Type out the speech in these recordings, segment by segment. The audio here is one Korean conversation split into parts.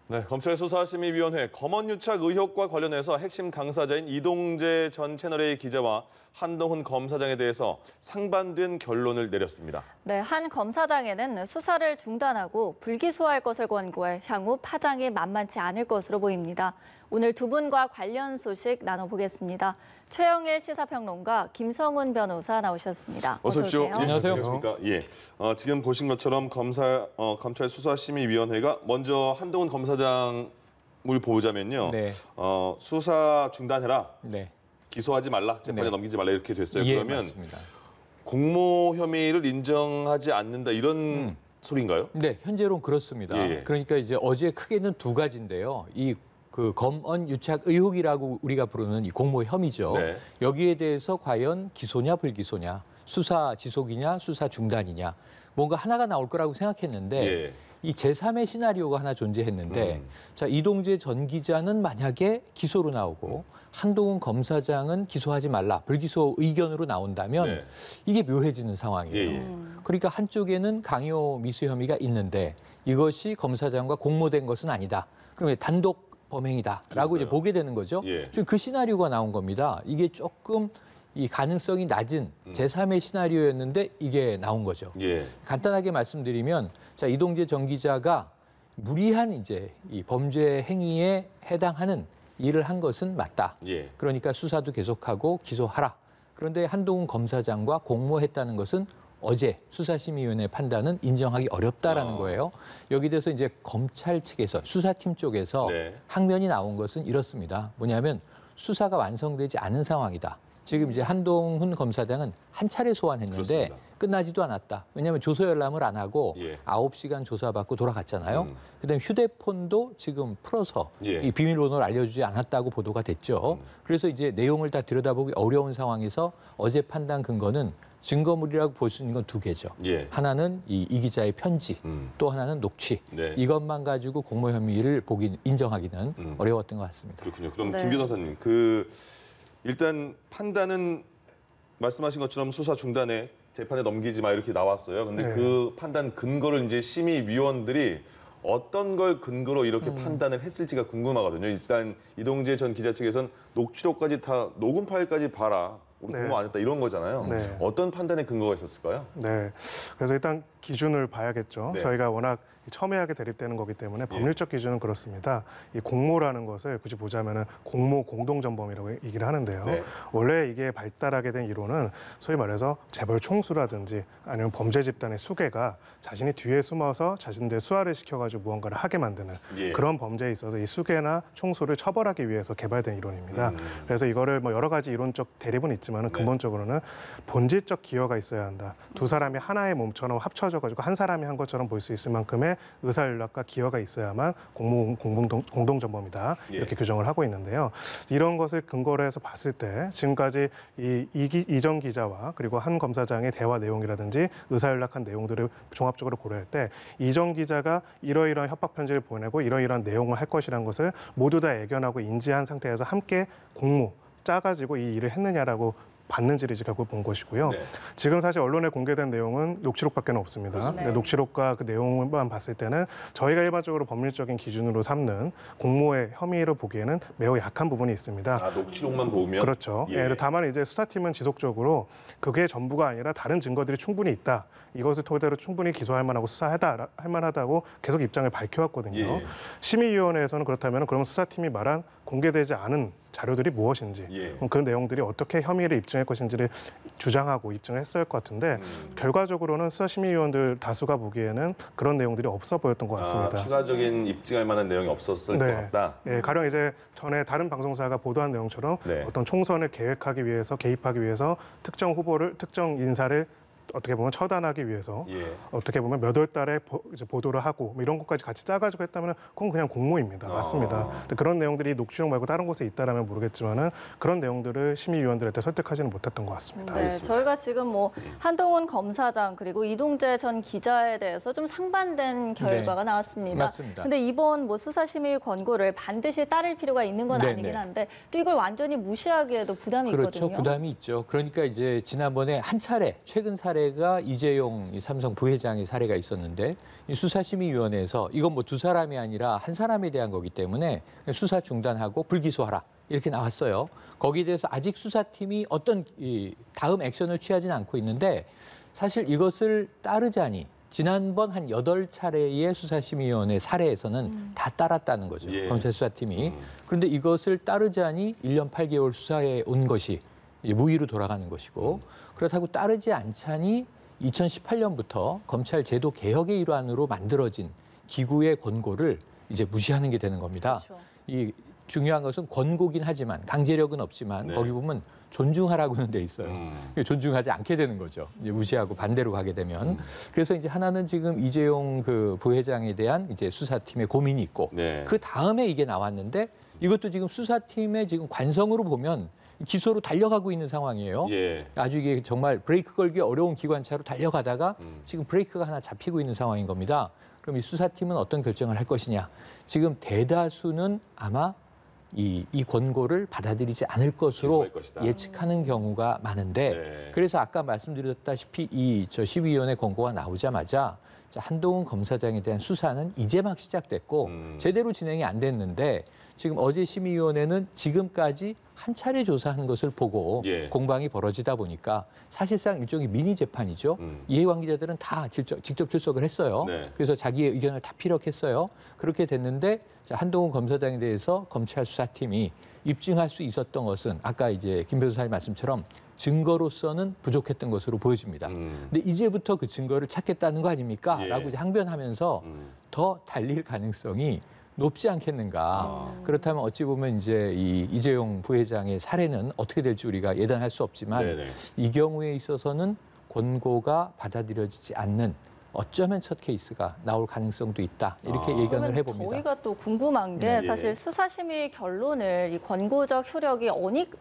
네, 검찰 수사심의위원회 검언유착 의혹과 관련해서 핵심 당사자인 이동재 전 채널A 기자와 한동훈 검사장에 대해서 상반된 결론을 내렸습니다. 네, 한 검사장에는 수사를 중단하고 불기소할 것을 권고해 향후 파장이 만만치 않을 것으로 보입니다. 오늘 두 분과 관련 소식 나눠보겠습니다. 최영일 시사평론가, 김성훈 변호사 나오셨습니다. 어서 오십시오. 안녕하세요. 안녕하십니까? 예, 지금 보신 것처럼 검찰 수사심의위원회가 먼저 한동훈 검사장을 보자면요. 네. 수사 중단해라. 네. 기소하지 말라. 재판에 네. 넘기지 말라 이렇게 됐어요. 예, 그러면 맞습니다. 공모 혐의를 인정하지 않는다 이런 소리인가요? 네, 현재로는 그렇습니다. 예, 예. 그러니까 이제 어제 크게는 두 가지인데요. 그 검언 유착 의혹이라고 우리가 부르는 이 공모 혐의죠. 네. 여기에 대해서 과연 기소냐 불기소냐, 수사 지속이냐 수사 중단이냐, 뭔가 하나가 나올 거라고 생각했는데 예. 이 제3의 시나리오가 하나 존재했는데 자, 이동재 전 기자는 만약에 기소로 나오고 한동훈 검사장은 기소하지 말라, 불기소 의견으로 나온다면 네. 이게 묘해지는 상황이에요. 예, 예. 그러니까 한쪽에는 강요 미수 혐의가 있는데 이것이 검사장과 공모된 것은 아니다. 그러면 단독 범행이다라고 이제 보게 되는 거죠. 예. 지금 그 시나리오가 나온 겁니다. 이게 조금 이 가능성이 낮은 제3의 시나리오였는데 이게 나온 거죠. 예. 간단하게 말씀드리면 자, 이동재 전 기자가 무리한 이제 이 범죄 행위에 해당하는 일을 한 것은 맞다. 예. 그러니까 수사도 계속하고 기소하라. 그런데 한동훈 검사장과 공모했다는 것은 어제 수사심의위원회 판단은 인정하기 어렵다라는 거예요. 여기 대해서 이제 검찰 측에서 수사팀 쪽에서 네. 항변이 나온 것은 이렇습니다. 뭐냐면 수사가 완성되지 않은 상황이다. 지금 이제 한동훈 검사장은 한 차례 소환했는데 그렇습니다. 끝나지도 않았다. 왜냐하면 조서 열람을 안 하고 예. 9시간 조사받고 돌아갔잖아요. 그다음에 휴대폰도 지금 풀어서 예. 이 비밀번호를 알려주지 않았다고 보도가 됐죠. 그래서 이제 내용을 다 들여다보기 어려운 상황에서 어제 판단 근거는 증거물이라고 볼 수 있는 건 두 개죠. 예. 하나는 이 기자의 편지, 또 하나는 녹취. 네. 이것만 가지고 공모 혐의를 인정하기는 어려웠던 것 같습니다. 그렇군요. 그럼 네. 김 변호사님, 일단 판단은 말씀하신 것처럼 수사 중단에 재판에 넘기지 마 이렇게 나왔어요. 근데 네. 그 판단 근거를 이제 심의위원들이 어떤 걸 근거로 이렇게 판단을 했을지가 궁금하거든요. 일단 이동재 전 기자 측에서는 녹취록까지 다 녹음 파일까지 봐라. 우리 네. 공모 안 했다 이런 거잖아요. 네. 어떤 판단의 근거가 있었을까요? 네. 그래서 일단 기준을 봐야겠죠. 네. 저희가 워낙 첨예하게 대립되는 거기 때문에 법률적 기준은 그렇습니다. 이 공모라는 것을 굳이 보자면은 공모 공동전범이라고 얘기를 하는데요. 네. 원래 이게 발달하게 된 이론은 소위 말해서 재벌 총수라든지 아니면 범죄 집단의 수괴가 자신이 뒤에 숨어서 자신들 수하를 시켜가지고 무언가를 하게 만드는 예. 그런 범죄에 있어서 이 수괴나 총수를 처벌하기 위해서 개발된 이론입니다. 그래서 이거를 뭐 여러 가지 이론적 대립은 있지만은 네. 근본적으로는 본질적 기여가 있어야 한다. 두 사람이 하나의 몸처럼 합쳐져가지고 한 사람이 한 것처럼 볼 수 있을 만큼의 의사연락과 기여가 있어야만 공동전범이다. 예. 이렇게 규정을 하고 있는데요. 이런 것을 근거로 해서 봤을 때 지금까지 이전 기자와 그리고 한 검사장의 대화 내용이라든지 의사연락한 내용들을 종합적으로 고려할 때 이전 기자가 이러이러한 협박 편지를 보내고 이러이러한 내용을 할 것이라는 것을 모두 다 애견하고 인지한 상태에서 함께 공모 짜가지고 이 일을 했느냐라고 봤는지를 이제 결국 본 것이고요. 네. 지금 사실 언론에 공개된 내용은 녹취록밖에 없습니다. 그렇습니다. 근데 녹취록과 그 내용만 봤을 때는 저희가 일반적으로 법률적인 기준으로 삼는 공모의 혐의를 보기에는 매우 약한 부분이 있습니다. 아, 녹취록만 보면 그렇죠. 예. 다만 이제 수사팀은 지속적으로 그게 전부가 아니라 다른 증거들이 충분히 있다. 이것을 토대로 충분히 기소할 만하고 할 만하다고 계속 입장을 밝혀왔거든요. 예. 심의위원회에서는 그렇다면 그럼 수사팀이 말한 공개되지 않은 자료들이 무엇인지 예. 그 내용들이 어떻게 혐의를 입증할 것인지를 주장하고 입증을 했어야 할 것 같은데 결과적으로는 수사심의위원들 다수가 보기에는 그런 내용들이 없어 보였던 것 같습니다. 추가적인 입증할 만한 내용이 없었을 것 같다. 예, 가령 이제 전에 다른 방송사가 보도한 내용처럼 네. 어떤 총선을 계획하기 위해서 개입하기 위해서 특정 인사를 어떻게 보면 처단하기 위해서 예. 어떻게 보면 몇 월 달에 이제 보도를 하고 뭐 이런 것까지 같이 짜가지고 했다면 그건 그냥 공모입니다. 맞습니다. 근데 그런 내용들이 녹취록 말고 다른 곳에 있다라면 모르겠지만은 그런 내용들을 심의위원들한테 설득하지는 못했던 것 같습니다. 네, 저희가 지금 뭐 한동훈 검사장 그리고 이동재 전 기자에 대해서 좀 상반된 결과가 나왔습니다. 맞습니다. 근데 이번 뭐 수사심의 권고를 반드시 따를 필요가 있는 건 네, 아니긴 네. 한데 또 이걸 완전히 무시하기에도 부담이 그렇죠. 있거든요. 부담이 있죠. 그러니까 이제 지난번에 한 차례 최근 사례 사례가 이재용 이 삼성 부회장의 사례가 있었는데 이 수사심의위원회에서 이건 뭐 두 사람이 아니라 한 사람에 대한 거기 때문에 수사 중단하고 불기소하라 이렇게 나왔어요. 거기에 대해서 아직 수사팀이 어떤 이 다음 액션을 취하지는 않고 있는데 사실 이것을 따르자니 지난번 한 8차례의 수사심의위원회 사례에서는 다 따랐다는 거죠. 예. 검찰 수사팀이. 그런데 이것을 따르자니 1년 8개월 수사에 온 것이 이제 무의로 돌아가는 것이고 그렇다고 따르지 않자니 2018년부터 검찰 제도 개혁의 일환으로 만들어진 기구의 권고를 이제 무시하는 게 되는 겁니다. 그렇죠. 이 중요한 것은 권고긴 하지만 강제력은 없지만 네. 거기 보면 존중하라고는 돼 있어요. 존중하지 않게 되는 거죠. 이제 무시하고 반대로 가게 되면. 그래서 이제 하나는 지금 이재용 그 부회장에 대한 이제 수사팀의 고민이 있고 네. 그 다음에 이게 나왔는데 이것도 지금 수사팀의 지금 관성으로 보면 기소로 달려가고 있는 상황이에요. 예. 아주 이게 정말 브레이크 걸기 어려운 기관차로 달려가다가 지금 브레이크가 하나 잡히고 있는 상황인 겁니다. 그럼 이 수사팀은 어떤 결정을 할 것이냐. 지금 대다수는 아마 이 권고를 받아들이지 않을 것으로 기소할 것이다. 예측하는 경우가 많은데 네. 그래서 아까 말씀드렸다시피 이 심의위원회 권고가 나오자마자 한동훈 검사장에 대한 수사는 이제 막 시작됐고 제대로 진행이 안 됐는데 지금 어제 심의위원회는 지금까지 한 차례 조사한 것을 보고 예. 공방이 벌어지다 보니까 사실상 일종의 미니 재판이죠. 이해관계자들은 다 직접 출석을 했어요. 네. 그래서 자기의 의견을 다 피력했어요. 그렇게 됐는데 한동훈 검사장에 대해서 검찰 수사팀이 입증할 수 있었던 것은 아까 이제 김 변호사님 말씀처럼 증거로서는 부족했던 것으로 보여집니다. 근데 이제부터 그 증거를 찾겠다는 거 아닙니까? 예. 라고 이제 항변하면서 더 달릴 가능성이 높지 않겠는가. 그렇다면 어찌 보면 이제 이재용 부회장의 사례는 어떻게 될지 우리가 예단할 수 없지만 네네. 이 경우에 있어서는 권고가 받아들여지지 않는 어쩌면 첫 케이스가 나올 가능성도 있다. 이렇게 예견을 그러면 해봅니다. 저희가 또 궁금한 게 네. 사실 수사심의 결론을 이 권고적 효력이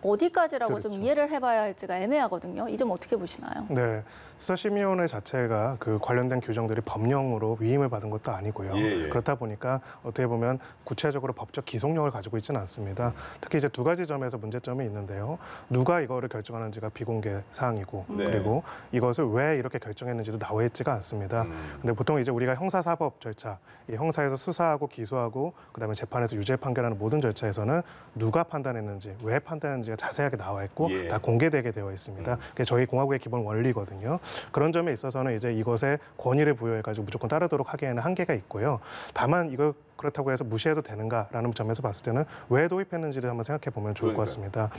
어디까지라고 좀 그렇죠. 이해를 해봐야 할지가 애매하거든요. 이 점 어떻게 보시나요? 네, 수사심의위원회 자체가 그 관련된 규정들이 법령으로 위임을 받은 것도 아니고요. 예, 예. 그렇다 보니까 어떻게 보면 구체적으로 법적 기속력을 가지고 있지는 않습니다. 특히 이제 두 가지 점에서 문제점이 있는데요. 누가 이거를 결정하는지가 비공개 사항이고 네. 그리고 이것을 왜 이렇게 결정했는지도 나와 있지가 않습니다. 근데 보통 이제 우리가 형사사법 절차, 이 형사에서 수사하고 기소하고 그다음에 재판에서 유죄 판결하는 모든 절차에서는 누가 판단했는지, 왜 판단했는지가 자세하게 나와 있고 예. 다 공개되게 되어 있습니다. 그게 저희 공화국의 기본 원리거든요. 그런 점에 있어서는 이제 이것에 권위를 부여해가지고 무조건 따르도록 하기에는 한계가 있고요. 다만 이걸 그렇다고 해서 무시해도 되는가라는 점에서 봤을 때는 왜 도입했는지를 한번 생각해 보면 좋을 것 같습니다.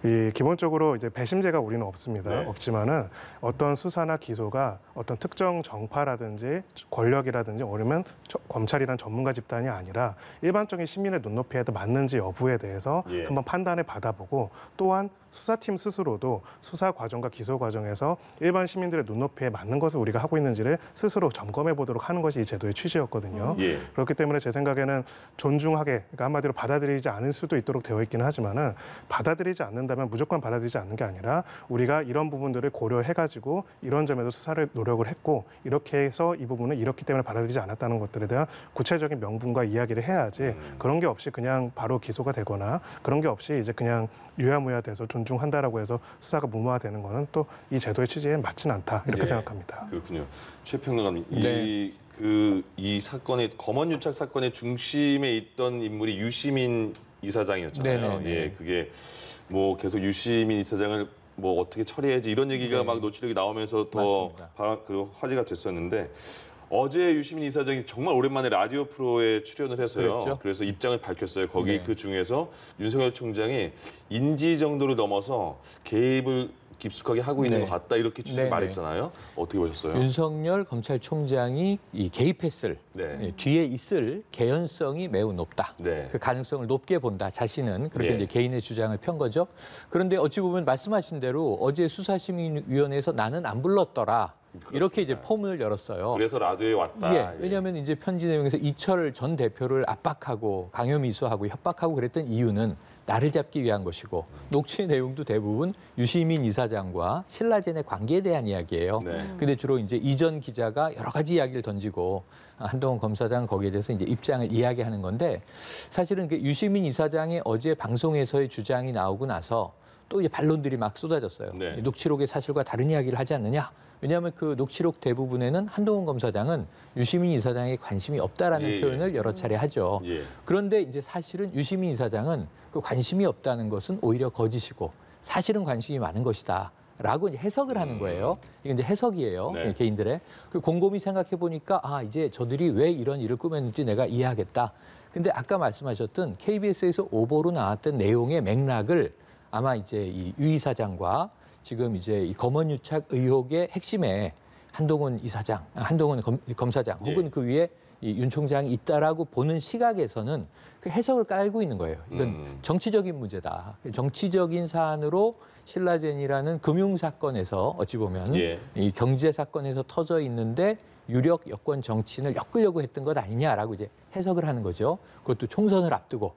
이 기본적으로 이제 배심제가 우리는 없습니다. 네. 없지만은 어떤 수사나 기소가 어떤 특정 정파라든지 권력이라든지 아니면 검찰이란 전문가 집단이 아니라 일반적인 시민의 눈높이에도 맞는지 여부에 대해서 예. 한번 판단을 받아보고 또한 수사팀 스스로도 수사 과정과 기소 과정에서 일반 시민들의 눈높이에 맞는 것을 우리가 하고 있는지를 스스로 점검해 보도록 하는 것이 이 제도의 취지였거든요. 예. 그렇기 때문에 제 생각에는 존중하게, 그러니까 한마디로 받아들이지 않을 수도 있도록 되어 있기는 하지만은 받아들이지 않는다면 무조건 받아들이지 않는 게 아니라 우리가 이런 부분들을 고려해가지고 이런 점에서 수사를 노력을 했고 이렇게 해서 이 부분은 이렇기 때문에 받아들이지 않았다는 것들에 대한 구체적인 명분과 이야기를 해야지 그런 게 없이 그냥 바로 기소가 되거나 그런 게 없이 이제 그냥 유야무야 돼서 존중한다라고 해서 수사가 무마되는 거는 또 이 제도의 취지에 맞진 않다 이렇게 예. 생각합니다. 그렇군요. 최평론가님, 네. 이 사건의 검언 유착 사건의 중심에 있던 인물이 유시민 이사장이었잖아요. 네네네. 예, 그게 뭐 계속 유시민 이사장을 뭐 어떻게 처리해야지 이런 얘기가 네. 막 노출력이 나오면서 더 맞습니다. 화제가 됐었는데 어제 유시민 이사장이 정말 오랜만에 라디오 프로에 출연을 해서요. 그랬죠? 그래서 입장을 밝혔어요. 거기 네. 그 중에서 윤석열 총장이 인지 정도를 넘어서 개입을 깊숙하게 하고 있는 네. 것 같다 이렇게 취재를 네네. 말했잖아요. 어떻게 보셨어요? 윤석열 검찰총장이 이 개입했을 네. 뒤에 있을 개연성이 매우 높다. 네. 그 가능성을 높게 본다. 자신은 그렇게 예. 이제 개인의 주장을 편 거죠. 그런데 어찌 보면 말씀하신 대로 어제 수사심의위원회에서 나는 안 불렀더라. 이렇게 이제 포문을 열었어요. 그래서 라디오에 왔다. 예, 왜냐하면 이제 편지 내용에서 이철 전 대표를 압박하고 강요미수하고 협박하고 그랬던 이유는 나를 잡기 위한 것이고 녹취 내용도 대부분 유시민 이사장과 신라젠의 관계에 대한 이야기예요. 네. 근데 주로 이제 이전 기자가 여러 가지 이야기를 던지고 한동훈 검사장 거기에 대해서 이제 입장을 이야기하는 건데 사실은 그 유시민 이사장의 어제 방송에서의 주장이 나오고 나서 또 이제 반론들이 막 쏟아졌어요. 네. 이 녹취록의 사실과 다른 이야기를 하지 않느냐. 왜냐하면 그 녹취록 대부분에는 한동훈 검사장은 유시민 이사장에 관심이 없다라는 예, 예. 표현을 여러 차례 하죠. 예. 그런데 이제 사실은 유시민 이사장은 그 관심이 없다는 것은 오히려 거짓이고 사실은 관심이 많은 것이다. 라고 이제 해석을 하는 거예요. 이게 이제 해석이에요. 네. 개인들의. 그 곰곰이 생각해 보니까 아, 이제 저들이 왜 이런 일을 꾸몄는지 내가 이해하겠다. 근데 아까 말씀하셨던 KBS에서 오보로 나왔던 내용의 맥락을 아마 이제 이 유 이사장과 지금 이제 이 검언유착 의혹의 핵심에 한동훈 이사장, 한동훈 검사장 혹은 예. 그 위에 이 윤 총장이 있다라고 보는 시각에서는 그 해석을 깔고 있는 거예요. 이건 정치적인 문제다. 정치적인 사안으로 신라젠이라는 금융 사건에서 어찌 보면 예. 이 경제 사건에서 터져 있는데 유력 여권 정치인을 엮으려고 했던 것 아니냐라고 이제 해석을 하는 거죠. 그것도 총선을 앞두고.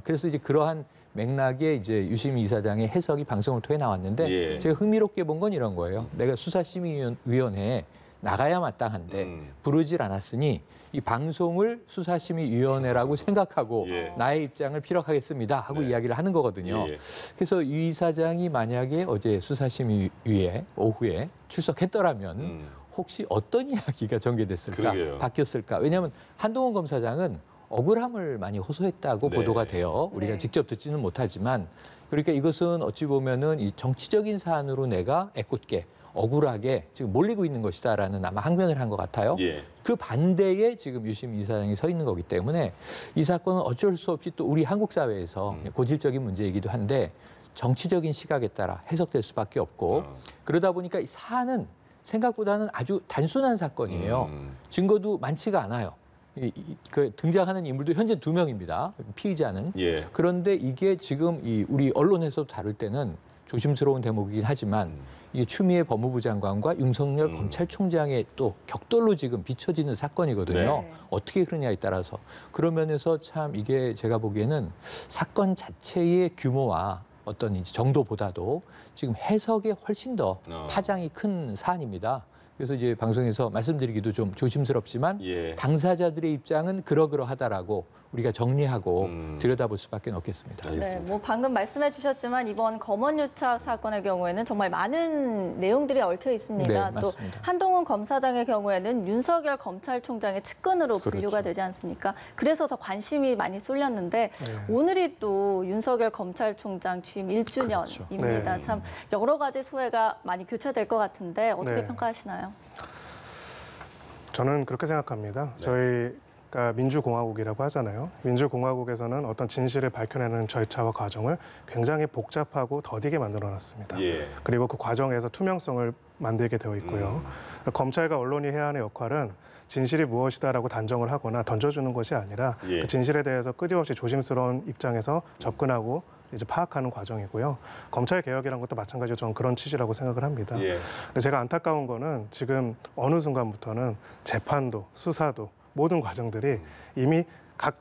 그래서 이제 그러한 맥락에 이제 유시민 이사장의 해석이 방송을 통해 나왔는데 예. 제가 흥미롭게 본 건 이런 거예요. 내가 수사심의위원회에 나가야 마땅한데 부르질 않았으니 이 방송을 수사심의위원회라고 생각하고 예. 나의 입장을 피력하겠습니다 하고 네. 이야기를 하는 거거든요. 예, 예. 그래서 유 이사장이 만약에 어제 수사심의위에 오후에 출석했더라면 혹시 어떤 이야기가 전개됐을까, 그러게요. 바뀌었을까? 왜냐하면 한동훈 검사장은 억울함을 많이 호소했다고 네. 보도가 돼요. 우리가 네. 직접 듣지는 못하지만 그러니까 이것은 어찌 보면은 이 정치적인 사안으로 내가 애꿎게 억울하게 지금 몰리고 있는 것이다라는 아마 항변을 한 것 같아요. 예. 그 반대에 지금 유시민 이사장이 서 있는 거기 때문에 이 사건은 어쩔 수 없이 또 우리 한국 사회에서 고질적인 문제이기도 한데 정치적인 시각에 따라 해석될 수밖에 없고 그러다 보니까 이 사안은 생각보다는 아주 단순한 사건이에요. 증거도 많지가 않아요. 그 등장하는 인물도 현재 2명입니다. 피의자는. 예. 그런데 이게 지금 이 우리 언론에서 다룰 때는 조심스러운 대목이긴 하지만 이게 추미애 법무부 장관과 윤석열 검찰총장의 또 격돌로 지금 비춰지는 사건이거든요. 네. 어떻게 흐르냐에 따라서. 그런 면에서 참 이게 제가 보기에는 사건 자체의 규모와 어떤 이제 정도보다도 지금 해석에 훨씬 더 파장이 큰 사안입니다. 그래서 이제 방송에서 말씀드리기도 좀 조심스럽지만 예. 당사자들의 입장은 그러그러하다라고 우리가 정리하고 들여다볼 수밖에 없겠습니다. 네, 뭐 방금 말씀해 주셨지만 이번 검언유착 사건의 경우에는 정말 많은 내용들이 얽혀 있습니다. 네, 또 맞습니다. 한동훈 검사장의 경우에는 윤석열 검찰총장의 측근으로 분류가 그렇죠. 되지 않습니까? 그래서 더 관심이 많이 쏠렸는데 오늘이 또 윤석열 검찰총장 취임 1주년입니다. 그렇죠. 네. 참 여러 가지 소회가 많이 교차될 것 같은데 어떻게 네. 평가하시나요? 저는 그렇게 생각합니다. 저희가 민주공화국이라고 하잖아요. 민주공화국에서는 어떤 진실을 밝혀내는 절차와 과정을 굉장히 복잡하고 더디게 만들어놨습니다. 예. 그리고 그 과정에서 투명성을 만들게 되어 있고요. 검찰과 언론이 해야 하는 역할은 진실이 무엇이다라고 단정을 하거나 던져주는 것이 아니라 예. 그 진실에 대해서 끊임없이 조심스러운 입장에서 접근하고 이제 파악하는 과정이고요. 검찰 개혁이란 것도 마찬가지로 저는 그런 취지라고 생각을 합니다. 예. 근데 제가 안타까운 거는 지금 어느 순간부터는 재판도 수사도 모든 과정들이 이미 각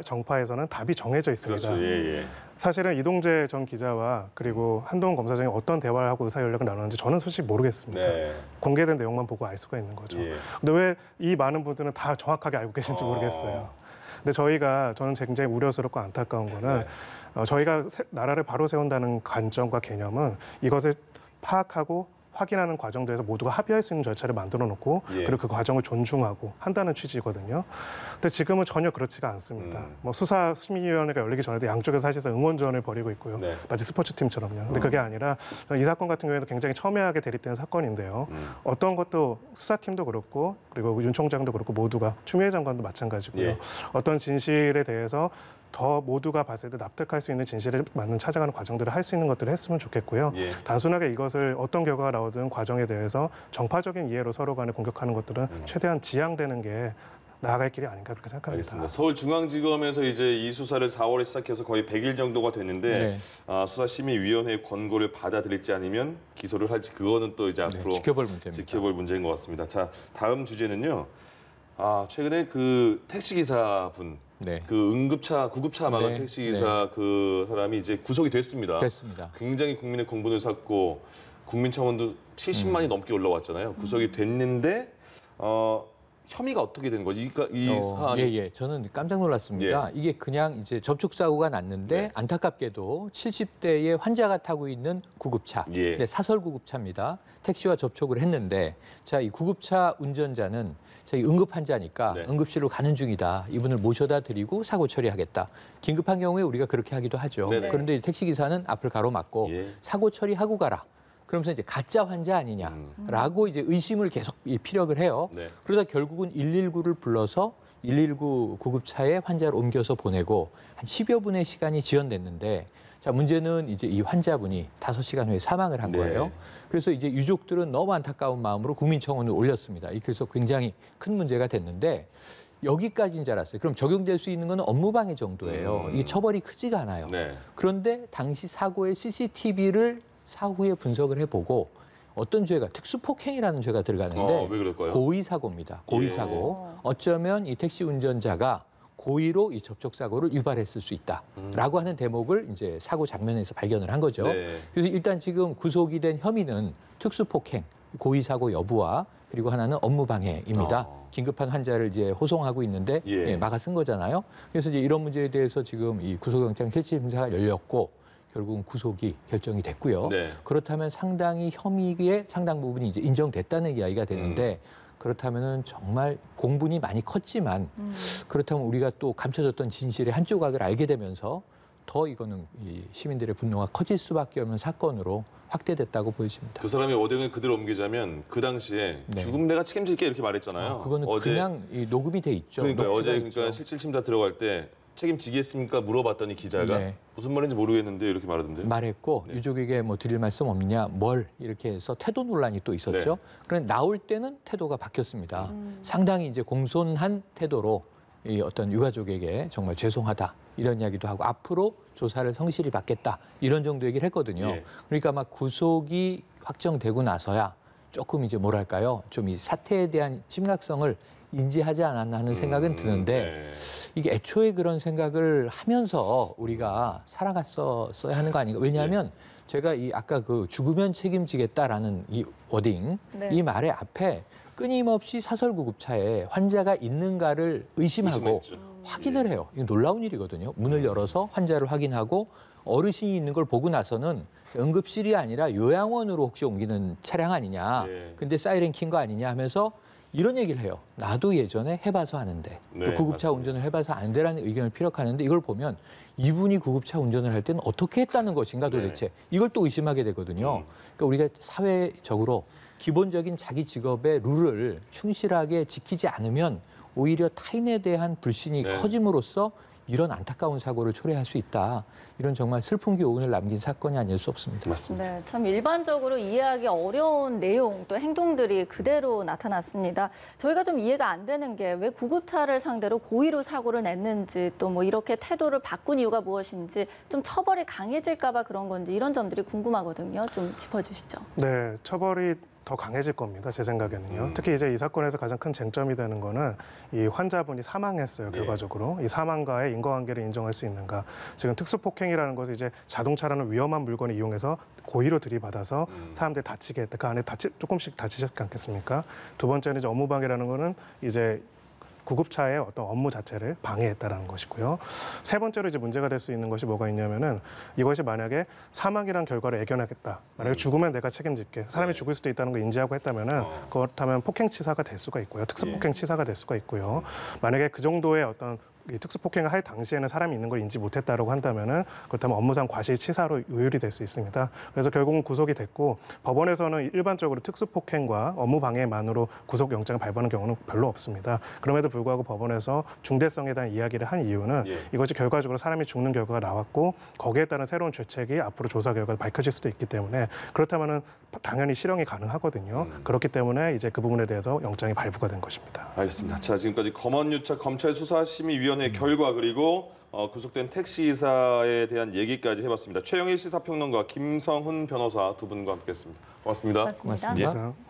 정파에서는 답이 정해져 있습니다. 그렇죠. 예, 예. 사실은 이동재 전 기자와 그리고 한동훈 검사장이 어떤 대화를 하고 의사 연락을 나눴는지 저는 솔직히 모르겠습니다. 네. 공개된 내용만 보고 알 수가 있는 거죠. 예. 근데 왜 이 많은 분들은 다 정확하게 알고 계신지 모르겠어요. 근데 저는 굉장히 우려스럽고 안타까운 거는 저희가 나라를 바로 세운다는 관점과 개념은 이것을 파악하고 확인하는 과정들에서 모두가 합의할 수 있는 절차를 만들어 놓고 예. 그리고 그 과정을 존중하고 한다는 취지거든요. 근데 지금은 전혀 그렇지가 않습니다. 뭐 수사심의위원회가 열리기 전에도 양쪽에서 사실상 응원전을 벌이고 있고요. 네. 마치 스포츠팀처럼요. 근데 그게 아니라 이 사건 같은 경우에도 굉장히 첨예하게 대립된 사건인데요. 어떤 것도 수사팀도 그렇고 그리고 윤 총장도 그렇고 모두가 추미애 장관도 마찬가지고요. 예. 어떤 진실에 대해서 더 모두가 봤을 때 납득할 수 있는 진실에 맞는 찾아가는 과정들을 할 수 있는 것들을 했으면 좋겠고요. 예. 단순하게 이것을 어떤 결과가 나오든 과정에 대해서 정파적인 이해로 서로 간에 공격하는 것들은 최대한 지양되는 게 나아갈 길이 아닌가 그렇게 생각합니다. 알겠습니다. 서울중앙지검에서 이제 이 수사를 4월에 시작해서 거의 100일 정도가 됐는데 네. 수사심의위원회의 권고를 받아들일지 아니면 기소를 할지 그거는 또 이제 앞으로 지켜볼 문제입니다. 지켜볼 문제인 것 같습니다. 자, 다음 주제는요. 최근에 그 택시기사분 네. 그 응급차 구급차 막은 네. 택시기사 그 사람이 이제 구속이 됐습니다. 됐습니다. 굉장히 국민의 공분을 샀고 국민 청원도 70만이 넘게 올라왔잖아요. 구속이 됐는데 혐의가 어떻게 된 거지? 이 사안이 예. 저는 깜짝 놀랐습니다. 이게 그냥 이제 접촉 사고가 났는데 네. 안타깝게도 70대의 환자가 타고 있는 구급차, 예. 네, 사설 구급차입니다. 택시와 접촉을 했는데, 자, 이 구급차 운전자는 저희 응급 환자니까 네. 응급실로 가는 중이다. 이분을 모셔다 드리고 사고 처리하겠다. 긴급한 경우에 우리가 그렇게 하기도 하죠. 네네. 그런데 택시 기사는 앞을 가로막고 예. 사고 처리하고 가라. 그러면서 이제 가짜 환자 아니냐라고 이제 의심을 계속 피력을 해요. 네. 그러다 결국은 119를 불러서 119 구급차에 환자를 옮겨서 보내고 한 10여 분의 시간이 지연됐는데, 자, 문제는 이제 이 환자분이 5시간 후에 사망을 한 네. 거예요. 그래서 이제 유족들은 너무 안타까운 마음으로 국민청원을 올렸습니다. 그래서 굉장히 큰 문제가 됐는데, 여기까지인 줄 알았어요. 그럼 적용될 수 있는 건 업무방해 정도예요. 이게 처벌이 크지가 않아요. 네. 그런데 당시 사고의 CCTV를 사후에 분석을 해보고 어떤 죄가 특수폭행이라는 죄가 들어가는데 왜 그럴까요? 고의사고입니다. 고의사고. 예. 어쩌면 이 택시 운전자가 고의로 이 접촉사고를 유발했을 수 있다라고 하는 대목을 이제 사고 장면에서 발견을 한 거죠. 네. 그래서 일단 지금 구속이 된 혐의는 특수폭행, 고의사고 여부와 그리고 하나는 업무방해입니다. 긴급한 환자를 이제 호송하고 있는데 예. 막아 쓴 거잖아요. 그래서 이제 이런 문제에 대해서 지금 이 구속영장 실질심사가 열렸고 결국은 구속이 결정이 됐고요. 네. 그렇다면 상당히 혐의의 상당 부분이 이제 인정됐다는 이야기가 되는데 그렇다면은 정말 공분이 많이 컸지만 그렇다면 우리가 또 감춰졌던 진실의 한 조각을 알게 되면서 더 이거는 이 시민들의 분노가 커질 수밖에 없는 사건으로 확대됐다고 보여집니다. 그 사람의 워딩을 그대로 옮기자면 그 당시에 네. 죽음 내가 책임질게 이렇게 말했잖아요. 그거는 어제, 그냥 이 녹음이 돼 있죠. 그러니까 녹취가 어제 있죠. 그러니까 실질심사 들어갈 때 책임지겠습니까? 물어봤더니 기자가 네. 무슨 말인지 모르겠는데 이렇게 말하던데. 말했고 네. 유족에게 뭐 드릴 말씀 없느냐 뭘 이렇게 해서 태도 논란이 또 있었죠. 네. 그런데 나올 때는 태도가 바뀌었습니다. 상당히 이제 공손한 태도로 이 어떤 유가족에게 정말 죄송하다 이런 이야기도 하고 앞으로 조사를 성실히 받겠다 이런 정도 얘기를 했거든요. 예. 그러니까 막 구속이 확정되고 나서야 조금 이제 뭐랄까요, 좀 이 사태에 대한 심각성을 인지하지 않았나 하는 생각은 드는데 네. 이게 애초에 그런 생각을 하면서 우리가 살아갔어야 하는 거 아닌가. 왜냐하면 제가 이 아까 그 죽으면 책임지겠다라는 이 워딩, 네. 이 말의 앞에 끊임없이 사설구급차에 환자가 있는가를 의심하고 의심했죠. 확인을 해요. 이거 놀라운 일이거든요. 문을 열어서 환자를 확인하고 어르신이 있는 걸 보고 나서는 응급실이 아니라 요양원으로 혹시 옮기는 차량 아니냐. 네. 근데 사이렌 킨 거 아니냐 하면서 이런 얘기를 해요. 나도 예전에 해봐서 아는데 네, 구급차 맞습니다. 운전을 해봐서 아는데라는 의견을 피력하는데 이걸 보면 이분이 구급차 운전을 할 때는 어떻게 했다는 것인가 도대체 네. 이걸 또 의심하게 되거든요. 그러니까 우리가 사회적으로 기본적인 자기 직업의 룰을 충실하게 지키지 않으면 오히려 타인에 대한 불신이 네. 커짐으로써 이런 안타까운 사고를 초래할 수 있다. 이런 정말 슬픈 교훈을 남긴 사건이 아닐 수 없습니다. 맞습니다. 네, 참 일반적으로 이해하기 어려운 내용 또 행동들이 그대로 나타났습니다. 저희가 좀 이해가 안 되는 게 왜 구급차를 상대로 고의로 사고를 냈는지 또 뭐 이렇게 태도를 바꾼 이유가 무엇인지 좀 처벌이 강해질까 봐 그런 건지 이런 점들이 궁금하거든요. 좀 짚어주시죠. 네, 처벌이 더 강해질 겁니다. 제 생각에는요. 특히 이제 이 사건에서 가장 큰 쟁점이 되는 거는 이 환자분이 사망했어요. 결과적으로 이 사망과의 인과관계를 인정할 수 있는가. 지금 특수폭행이라는 것은 이제 자동차라는 위험한 물건을 이용해서 고의로 들이받아서 사람들이 다치게 했다. 그 안에 조금씩 다치지 않겠습니까? 두 번째는 이제 업무방해라는 거는 이제 구급차의 어떤 업무 자체를 방해했다라는 것이고요. 세 번째로 이제 문제가 될 수 있는 것이 뭐가 있냐면은 이것이 만약에 사망이란 결과를 애견하겠다. 만약에 죽으면 내가 책임질게. 사람이 죽을 수도 있다는 걸 인지하고 했다면은 그렇다면 폭행치사가 될 수가 있고요. 특수폭행치사가 될 수가 있고요. 만약에 그 정도의 어떤 이 특수폭행을 할 당시에는 사람이 있는 걸 인지 못했다라고 한다면은 그렇다면 업무상 과실치사로 의율이 될 수 있습니다. 그래서 결국은 구속이 됐고 법원에서는 일반적으로 특수폭행과 업무방해만으로 구속영장을 발부하는 경우는 별로 없습니다. 그럼에도 불구하고 법원에서 중대성에 대한 이야기를 한 이유는 이것이 결과적으로 사람이 죽는 결과가 나왔고 거기에 따른 새로운 죄책이 앞으로 조사 결과가 밝혀질 수도 있기 때문에 그렇다면은 당연히 실형이 가능하거든요. 그렇기 때문에 이제 그 부분에 대해서 영장이 발부가 된 것입니다. 알겠습니다. 자, 지금까지 검언유착 검찰 수사심의위원회 결과 그리고 구속된 택시기사에 대한 얘기까지 해봤습니다. 최영일 시사평론가, 김성훈 변호사 두 분과 함께했습니다. 고맙습니다. 고맙습니다. 고맙습니다. 감사합니다.